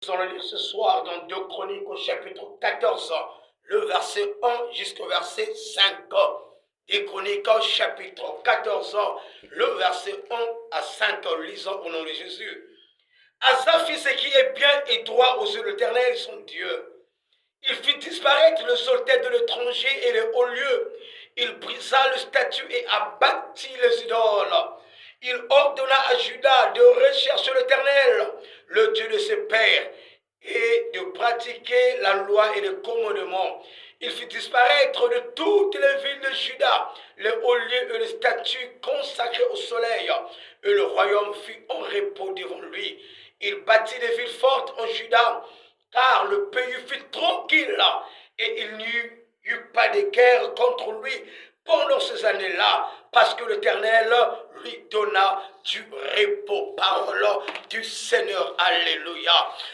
Nous allons lire ce soir dans 2 Chroniques au chapitre 14, le verset 1 jusqu'au verset 5. 2 Chroniques au chapitre 14, le verset 1 à 5. Lisons au nom de Jésus. Asa fit ce qui est bien et droit aux yeux de l'Éternel, son Dieu. Il fit disparaître le solitaire de l'étranger et les hauts lieux. Il brisa le statut et abattit les idoles. Il ordonna à Juda de rechercher l'Éternel, le Dieu de ses pères, et de pratiquer la loi et les commandements. Il fit disparaître de toutes les villes de Juda les hauts lieux et les statues consacrées au soleil, et le royaume fut en repos devant lui. Il bâtit des villes fortes en Juda, car le pays fut tranquille, et il n'y eut pas de guerre contre lui pendant ces années-là, parce que l'Éternel lui donna du repos. Parole du Seigneur. Alléluia.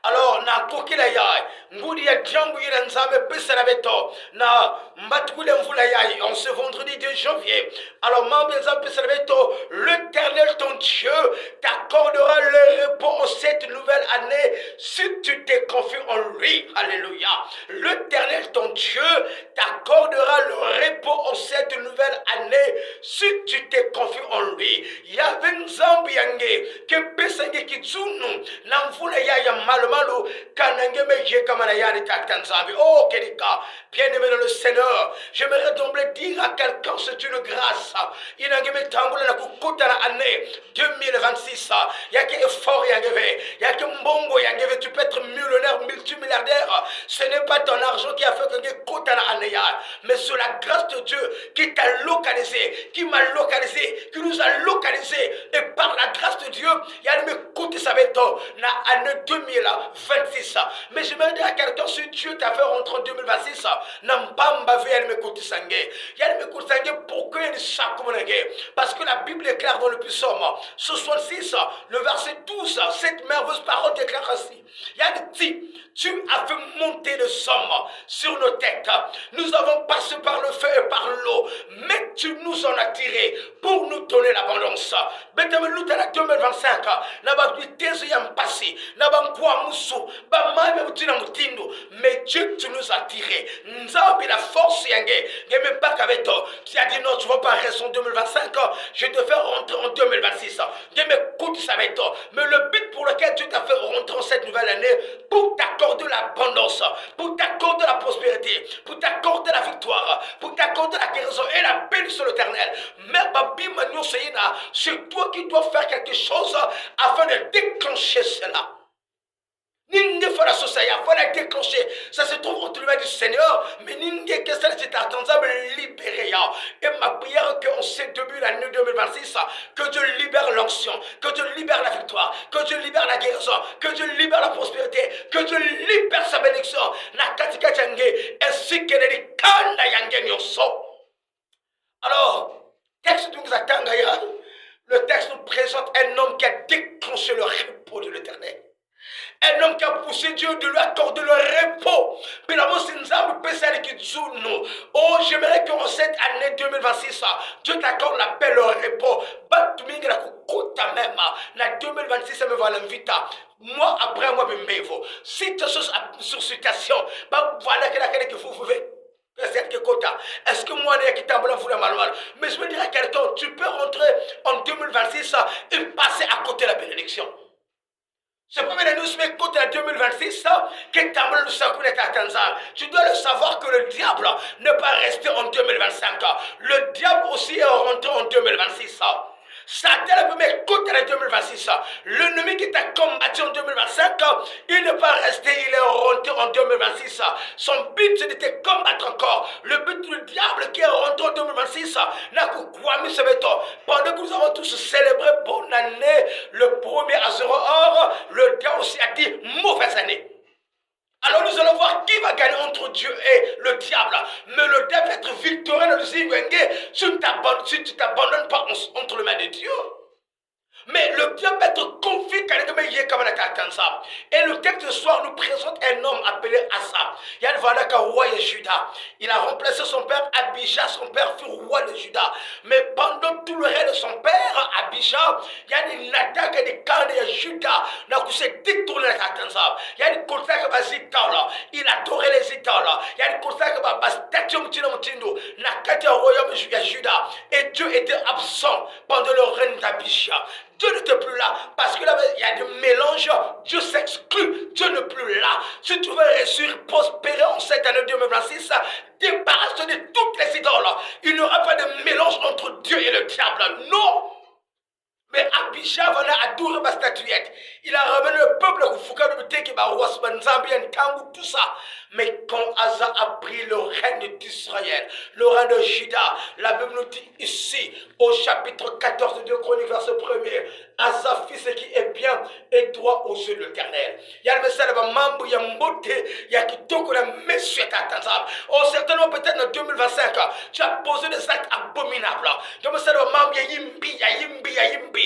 Alors, na kokila yai, ngudi ya django ila nzame pesa na beto, na mbatukule mvula yai, en ce vendredi 2 janvier. Alors, mambe nzame pesa na beto, l'Éternel ton Dieu t'accordera le repos en cette nouvelle année si tu te confies en lui. Alléluia. L'Éternel ton Dieu t'accordera le repos en cette nouvelle année si tu te confies en lui. Yave nzambi yange ke pesange kizunu na mvula ya malumalu kanange meje kama na yari tatanzambi. Oh kelika, bien-aimé dans le Seigneur, j'aimerais d'emblée dire à quelqu'un c'est une grâce. Inange me tambula na kukuta na année 2026. Yake effort yangeve, yake mbongo yangeve, tu peux être millionnaire, multimilliardaire. Ce n'est pas ton argent qui a fait que tu kuta na année, mais c'est la grâce de Dieu qui t'a localisé, qui m'a localisé, qui nous a localisé, et par la grâce de Dieu, il y a me coûter sa béton, na année 2026. Mais je me dis à quelqu'un, si Dieu t'a fait rentrer en 2026, n'a pas m'bavé, elle me coûte sangué. Il y a me coûte sangué pour que il parce que la Bible est claire dans le psaume 66, le verset 12, cette merveilleuse parole déclare ainsi. Il y a dit, tu as fait monter le somme sur nos têtes. Nous avons passé par le feu et par l'eau, mais tu nous en as tiré pour nous donner l'abondance. Mais 2025, mais Dieu, tu nous as tiré. La force, tu as dit non, tu ne vas pas rester en 2025, je te fais rentrer en 2026. Mais le but pour lequel Dieu t'a fait rentrer en cette nouvelle année, pour t'accorder l'abondance, pour t'accorder la prospérité, pour t'accorder la victoire, pour t'accorder la guérison et la paix sur l'éternel. Mais c'est toi qui dois faire quelque chose afin de déclencher cela. Il faut la déclencher. Ça se trouve entre les mains du Seigneur, mais que ça c'est attendable libérer. Et ma prière qu'en ce début de l'année 2026, que Dieu libère l'onction, que Dieu libère la victoire, que Dieu libère la guérison, que Dieu libère la prospérité, que Dieu libère sa bénédiction. Ainsi que les kanda yange nyoso. Alors, texte nous attend, le texte nous présente un homme qui a déclenché le repos de l'Éternel. Un homme qui a poussé Dieu de lui accorder le repos. Oh, j'aimerais qu'en cette année 2026, Dieu t'accorde la paix, le repos. Même, la 2026, ça me va l'inviter. Moi, après moi, si tu es sur situation, voilà que vous pouvez. Est-ce que moi, mais je me dirais à quelqu'un, tu peux rentrer en 2026 et passer à côté de la bénédiction. C'est pas bien nous sommes côté 2026 tu dois le savoir que le diable ne peut pas rester en 2025. Le diable aussi est rentré en 2026. Satan peut mettre côté en 2026. L'ennemi qui t'a combattu en 2025, il ne peut pas rester, il est rentré en 2026. Son but c'est de te combattre encore. Le but du diable qui est rentré en 2026 n'a qu'à ce béton. Pendant que nous avons tous célébré bonne année, le 1er à 0 heure, le diable aussi a dit mauvaise année. Alors nous allons voir qui va gagner entre Dieu et le diable. Mais le diable va être victorieux dans le si tu t'abandonnes pas entre les mains de Dieu. Mais le diable va être confus et le texte de ce soir nous présente un homme appelé Asa. Il y a le roi de Juda. Il a remplacé son père Abijah, son père fut roi de Juda. Mais pendant tout le règne de son père Abijah, il y a une attaque des camps de Juda. Donc il s'est détourné de la Tanzam. Il y a une côté qui va zitala. Il a adoré les zitala. Il y a une côté qui va statue Mutindo. La carte royaume de Juda. Et Dieu était absent pendant le règne d'Abijah. Dieu n'était plus là parce qu'il y a des mélanges. Dieu s'exclut. Dieu n'est plus là. Si tu veux réussir, prospérer en cette année 2026, débarrasse-toi de toutes les idoles. Il n'y aura pas de mélange entre Dieu et le diable. Non! Mais Abijah venait adorer ma statuette. Il a ramené le peuple au Fouka de Buteki, tout ça. Mais quand Asa a pris le règne d'Israël, le règne de Juda, la Bible nous dit ici, au chapitre 14 de 2 Chroniques, verset 1er, Asa fit ce qui est bien et droit aux yeux de l'Éternel. Il y a le message de Mambo, il y a Mboté, il y a Kitoko, la messieurs Tatanzab. Oh, certainement, peut-être en 2025, tu as posé des actes abominables. Il y a le message de Mambo, il y a Yimbi.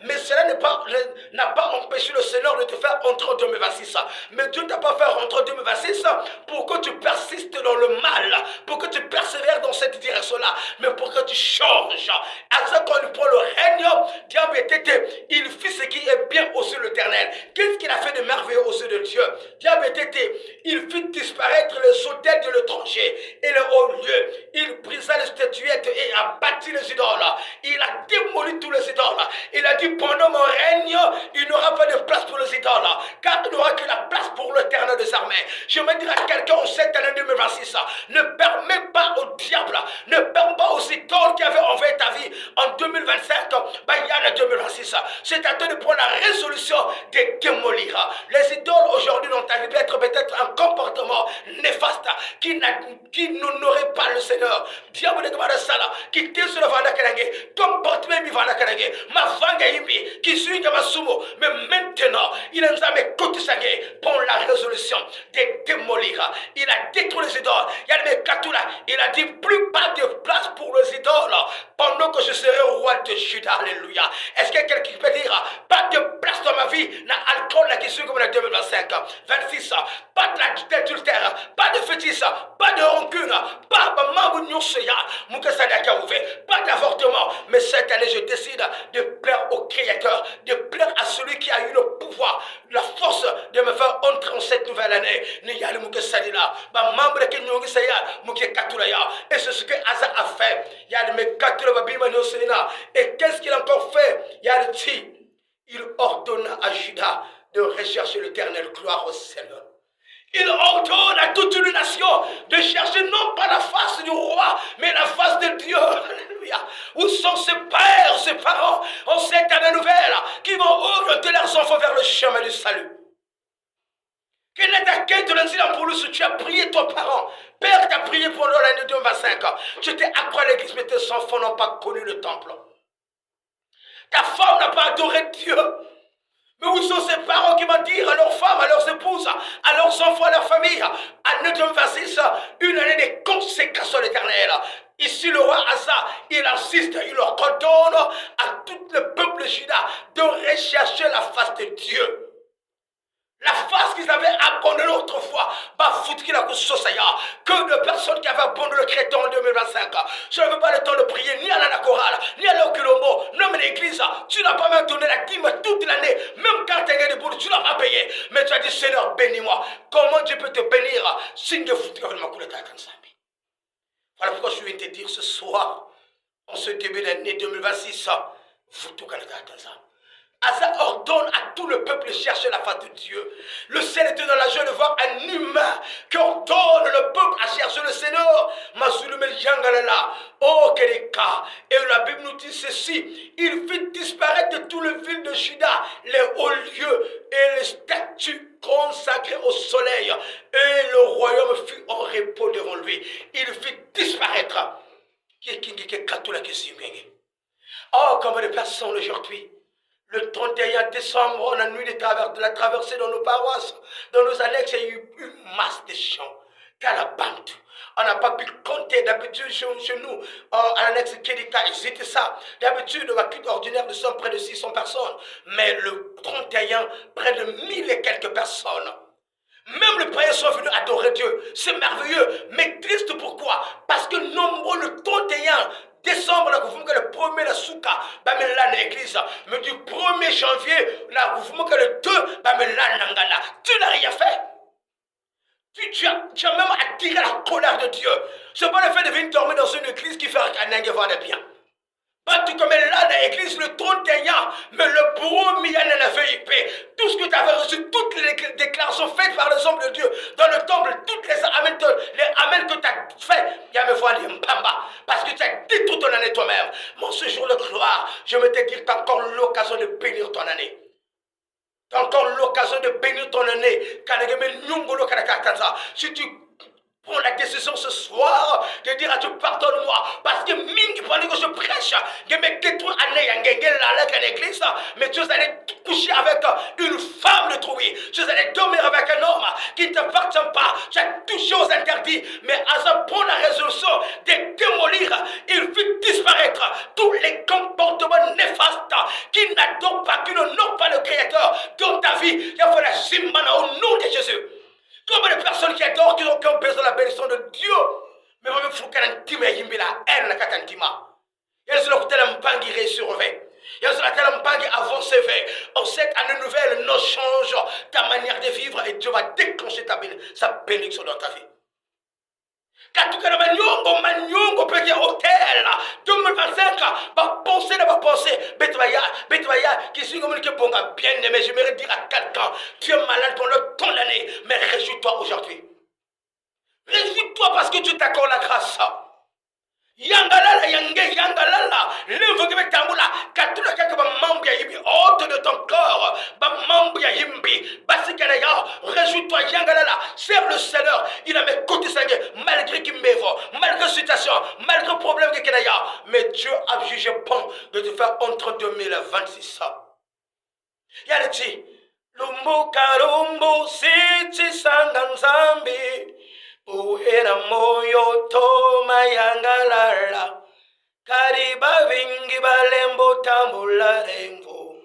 Mais cela n'a pas empêché le Seigneur de te faire entrer en 2026. Mais Dieu ne t'a pas fait rentrer en 2026 pour que tu persistes dans le mal, pour que tu persévères dans cette direction-là, mais pour que tu changes. À ça, quand il prend le règne, diable était, il fit ce qui est bien aux yeux de l'Éternel. Qu'est-ce qu'il a fait de merveilleux aux yeux de Dieu? Diable était, il fit disparaître les autels de l'étranger et les hauts lieux. Il brisa les statuettes et a bâti les idoles. Il a démoli tous les idoles. Il a dit, pendant mon règne, il n'y aura pas de place pour les idoles, car il n'y aura que la place pour l'Éternel des armées. Je me dire à quelqu'un en cette année 2026, ne permets pas au diable, ne permets pas aux idoles qui avaient envahi ta vie en 2025, il y a le 2026. C'est à toi de prendre la résolution de démolir. Les idoles aujourd'hui dans ta vie peut être peut-être un comportement néfaste qui n'honorait pas le Seigneur. Diable de Sala, qui t'est sur le Vanda Kanage, comportement mi Vanda Kanage, ma Vanga Yimbi, qui suit ma sumo, mais maintenant, il nous a mis côté sangué, prend la résolution de démolir. Il a détruit les idoles. Il y a les Katula, il a dit plus pas de place pour les idoles pendant que je serai roi de Juda. Alléluia. Est-ce que quelqu'un peut dire pas de place dans ma vie, n'a alcool qui suit comme le 2025, 26, pas d'adultère, pas de fétiche, pas de rancune, pas d'avortement. Mais cette année, je décide de plaire au Créateur, de plaire à celui qui a eu le pouvoir, la force de me faire entrer en cette nouvelle année. Et c'est ce que Asa a fait. Et qu'est-ce qu'il a encore fait? Il ordonna à Juda de rechercher l'Éternel. Gloire au Seigneur. Il ordonne à toute une nation de chercher non pas la face du roi, mais la face de Dieu. Alléluia. Où sont ses pères, ses parents, en cette année nouvelle, qui vont orienter leurs enfants vers le chemin du salut? Quelle est ta quête de l'incident pour lui si tu as prié ton parent? Père t'a prié pour l'année 2025. Tu t'es accroché à l'église, mais tes enfants n'ont pas connu le temple. Ta femme n'a pas adoré Dieu. Mais où sont ces parents qui vont dire à leurs femmes, à leurs épouses, à leurs enfants, à leur famille, à 2026, une année de consécration éternelle? Ici, le roi Asa, il insiste, il leur ordonne à tout le peuple juda de rechercher la face de Dieu. La face qu'ils avaient abandonnée autrefois, que de personnes qui avaient abandonné le chrétien en 2025. Je ne veux pas le temps de prier ni à la chorale, ni à l'Okulombo, non mais l'église. Tu n'as pas même donné la dîme toute l'année, même quand tu as gagné des boules, tu n'as pas payé. Mais tu as dit, Seigneur, bénis-moi. Comment Dieu peut te bénir? Signe de foutre avec ma couleur. Voilà pourquoi je viens te dire ce soir, en ce début d'année 2026, foutre avec Asa ordonne à tout le peuple de chercher la face de Dieu. Le ciel était dans la joie de voir un humain qui ordonne le peuple à chercher le Seigneur. Oh, quel est cas. Et la Bible nous dit ceci. Il fit disparaître de tout le ville de Juda les hauts lieux et les statues consacrées au soleil. Et le royaume fut en repos devant lui. Il fit disparaître. Oh, comme de personnes aujourd'hui. Le 31 décembre, la nuit de la traversée dans nos paroisses, dans nos annexes, il y a eu une masse de chants. Calabantu. On n'a pas pu compter. D'habitude, chez nous, à l'annexe Kédika, ils étaient ça. D'habitude, le culte ordinaire, nous sommes près de 600 personnes. Mais le 31, près de 1000 et quelques personnes. Même les païens sont venus adorer Dieu. C'est merveilleux. Mais triste pourquoi? Parce que nombreux le 31 décembre, que le 1er la souka, l'église. Mais du 1er janvier, que le 2, tu n'as rien fait. Tu as même attiré la colère de Dieu. C'est pas le fait de venir dormir dans une église qui fait un va de bien. Tu comme là dans l'église le 31, mais le premier année la VIP, tout ce que tu avais reçu, toutes les déclarations faites par les hommes de Dieu dans le temple, toutes les amens que tu as fait, il y a me voir des mpamba, parce que tu as dit toute ton année toi-même. Mon séjour de gloire, je me te dire, tu as encore l'occasion de bénir ton année. Tu as encore l'occasion de bénir ton année. Si tu prends la décision ce soir de dire à Dieu pardonne-moi, parce que Ming pendant que je prêche, je me détruis à l'église, mais tu allais coucher avec une femme de trouver, tu allais dormir avec un homme qui ne t'appartient pas, tu as touché aux interdits, mais Asa prend la résolution de démolir, il fait disparaître tous les comportements néfastes qui n'adorent pas, qui n'honorent pas le Créateur dans ta vie. Il y a fait la simana au nom de Jésus. Comme les personnes qui adorent, qui ont besoin de la bénédiction de Dieu, mais moi, il faut qu'elle ait la haine, la katantima. Il y a des gens qui ont résurvé. Il y a des gens qui ont avancé. On sait qu'année nouvelle, nous change ta manière de vivre et Dieu va déclencher sa bénédiction dans ta vie. Katuka na manyongo peke hôtel 2025 va penser betwaya qui suis comme que bonga bien aimé. J'aimerais dire à quelqu'un, tu es malade pendant ton année, mais réjouis-toi aujourd'hui. Réjouis-toi parce que tu t'accordes la grâce. Yangalala, yangalala, lève que tambula, katula kaka ba mambu ya yimbi, ôte de ton corps, ba mambu ya yimbi, basikaya, réjouis-toi, yangalala, serve le Seigneur, il a mes côtés sanguins, malgré qu'il m'évoque, malgré situation, malgré problème que Kenaya, mais Dieu a jugé bon de te faire entre 2026. Y'a dit, Lumbu karumbu siti sanganzambi, Uera moyo toma yangalala, kariba vingi balembo tambula rengo,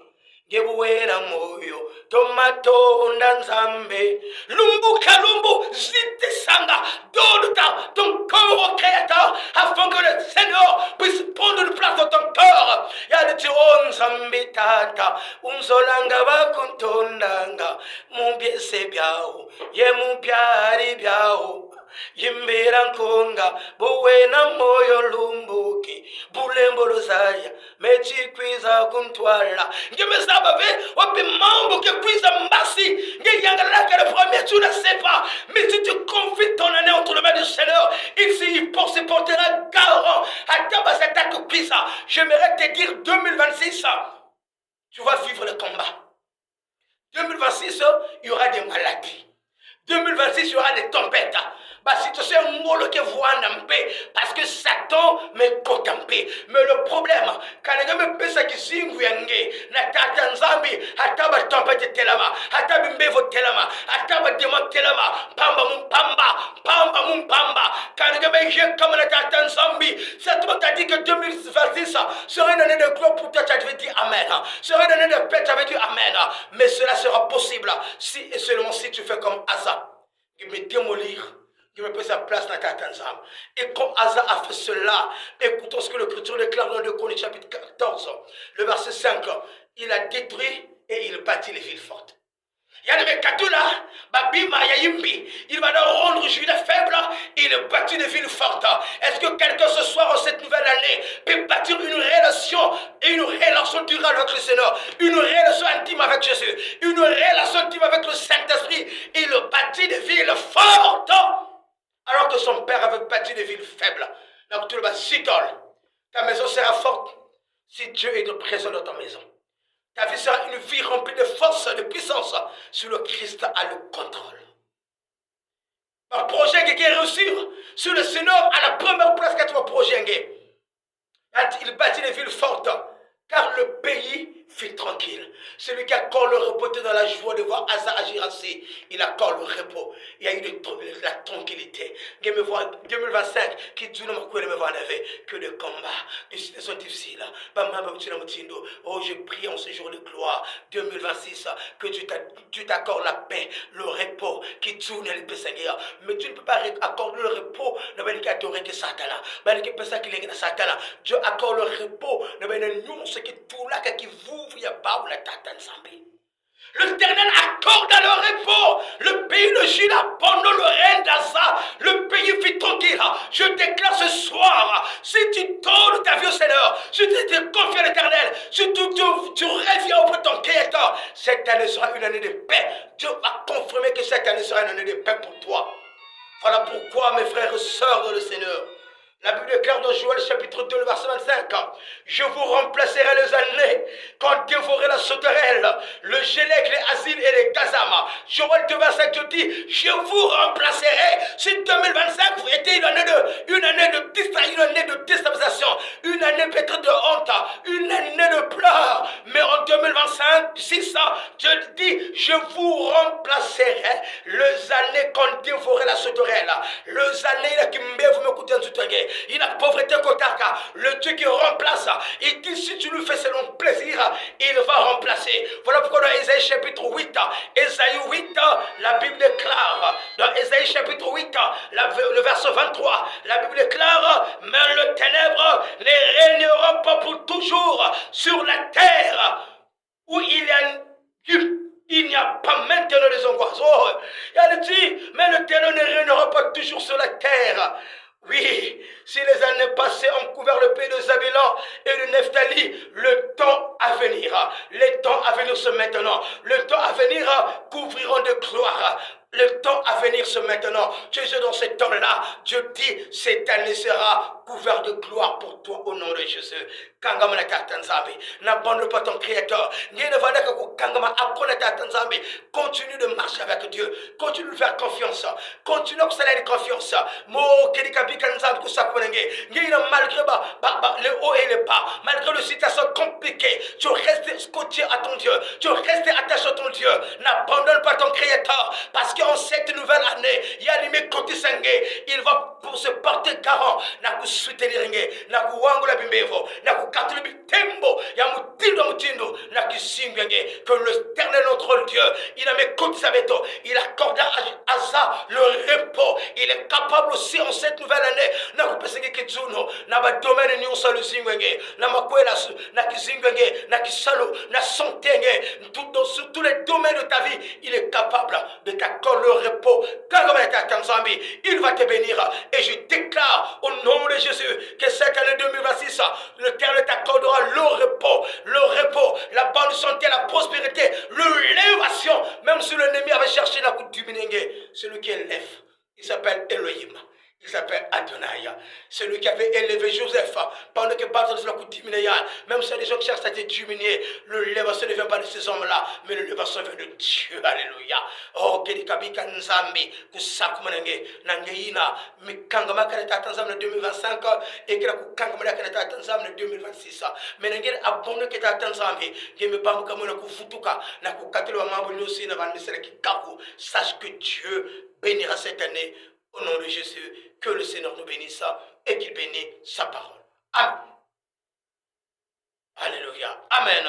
gebuera moyo tomato ndanzambe, lumbu kalumbu zite sanga, donne ton corps au Créateur, afin que le Seigneur puisse prendre une place dans ton cœur. Y'a dit on zambi tata, unzolanga bakuntondanga, mubye sebiao, ye mubyari biao. Yimbira nkonga buwena moyo lumbuki bulembolo zaya mechikwiza kuntwala ngemezaba wapi mambo ke kwiza mbasi ngeyangalaka le premier tu ne sais pas, mais si tu confies ton année entre les mains du Seigneur, il se portera garant à ta cette kwiza. J'aimerais te dire 2026 tu vas vivre le combat. 2026 il y aura des maladies. 2026 il y aura des tempêtes. Si tu sais un mot que voit parce que Satan me contempé. Mais le problème, quand les gens me pensent qu'ils sont ngouyange, na tata nzambi, ataba tempête telama, ataba mbevo telama, ataba démon telama, pamba mumpamba. Quand les gens me jettent comme la tata nzambi, Satan t'a dit que 2026 serait une année de gloire pour toi, tu avais dit Amen. Serait une année de paix, tu avais dit Amen. Mais cela sera possible si et seulement si tu fais comme Asa, qui me démolir. Il me pose sa place dans ta tanzam. Et comme Asa a fait cela, écoutons ce que l'Écriture déclare dans 2 Chroniques chapitre 14, le verset 5. Il a détruit et il bâtit les villes fortes. Il va leur rendre Juda faible et il bâtit des villes fortes. Est-ce que quelqu'un ce soir en cette nouvelle année peut bâtir une relation durable avec le Seigneur, une relation intime avec Jésus, une relation intime avec le Saint-Esprit? Il bâtit des villes fortes alors que son père avait bâti des villes faibles. Ta maison sera forte si Dieu est présent dans ta maison. Ta vie sera une vie remplie de force, de puissance, sur le Christ a le contrôle. Un projet qui est réussi sur le Seigneur à la première place que tu vas projet. Il bâtit des villes fortes, car le pays fut tranquille. Celui qui accorde le repos dans la joie de voir Asa agir ainsi, il accorde le repos. Il y a eu la tranquillité. 2025, qui dit que le combat, des situations difficiles. Oh, je prie en ce jour de gloire. 2026, que Dieu t'accorde la paix, le repos, qui tourne le Seigneur. Mais tu ne peux pas accorder le repos dans le adorer que Satan. Mais que personne qui est Satan. Dieu accorde le repos dans le ce qui tout là qui vous il y a pas ou la tata ensemble. L'Éternel accorde le repos. Le pays de Juda pendant le règne d'Asa, le pays fut tranquille. Je déclare ce soir, si tu donnes ta vie au Seigneur, si tu te confies à l'Éternel, si tu reviens auprès de ton Créateur, cette année sera une année de paix. Dieu va confirmer que cette année sera une année de paix pour toi. Voilà pourquoi, mes frères et sœurs dans le Seigneur, la Bible déclare dans Joël chapitre 2, le verset 25, je vous remplacerai les années quand dévorer la sauterelle, le gélec, les asiles et les gazama. Joël 2, 25, je dis, je vous remplacerai. Si 2025 vous été une année de déstabilisation, une année peut-être de honte, une année de pleurs, mais en 2025, si ça, je dis, je vous remplacerai les années quand dévorer la sauterelle, les années qui me coûtent un soutien. Il a pauvreté kotaka. Le Dieu qui remplace. Il dit si tu lui fais selon plaisir, il va remplacer. Voilà pourquoi dans Ésaïe chapitre 8, Ésaïe 8, la Bible déclare, dans Ésaïe chapitre 8, le verset 23, la Bible déclare, mais le ténèbre ne régnera pas pour toujours sur la terre où il n'y a pas maintenant les angoisses. Oh, elle dit, mais le ténèbre ne régnera pas toujours sur la terre. Oui, si les années passées ont couvert le pays de Zabulon et de Nephtali, le temps à venir, les temps à venir se maintenant, le temps à venir couvriront de gloire. Le temps à venir se maintenant. Jésus, dans ce temps-là, Dieu dit, cette année sera couverte de gloire pour toi au nom de Jésus. Kangama Tanzambi, n'abandonne pas ton Créateur. Continue de marcher avec Dieu. Continue de faire confiance. Continue à faire confiance. Malgré le haut et le bas, malgré les situations compliquées, tu restes scotché à ton Dieu. Tu restes attaché à ton Dieu. N'abandonne pas ton Créateur. Parce qu'en cette nouvelle année, il y a les côtés sangués. Il va pour se porter garant. N'a soutenir n'a wangula bimbevo, n'a katulubi tembo, ya mutindo mutindo, n'a kisingenge, que l'Éternel notre Dieu, il a mis côtés sabeto, il accorde à Asa le repos. Il est capable aussi en cette nouvelle année, n'a kupesenge kitsuno, n'a ba domaine ni onsa le zingenge, n'a makwela n'a kisingenge, n'a kisalo, n'a santenge, sur tous les domaines de ta vie, il est capable de t'accorder le repos. Il va te bénir et je déclare au nom de Jésus que cette année 2026, l'Éternel t'accordera le repos, la bonne santé, la prospérité, l'élévation, même si l'ennemi avait cherché la coup du Minenge, celui qui élève, il s'appelle Elohim. Il s'appelle Adonai. Celui qui avait élevé Joseph pendant que Baptiste l'a diminué. Même si les gens cherchent à te diminuer, le l'élévation ne vient pas de ces hommes-là, mais l'élévation vient de Dieu. Alléluia. Oh, que kabika nzambi, kusakumanenge, nangeina, mikangama kaneta tanzam 2025 et que la kangama kaneta tanzam 2026. Mais n'engel abonne que ta tanzambi, que me bambu kamona kufutuka, na kukatelo mambo nyosi na vanisere kikaku. Sache que Dieu bénira cette année. Au nom de Jésus, que le Seigneur nous bénisse et qu'il bénisse sa parole. Amen. Alléluia. Amen.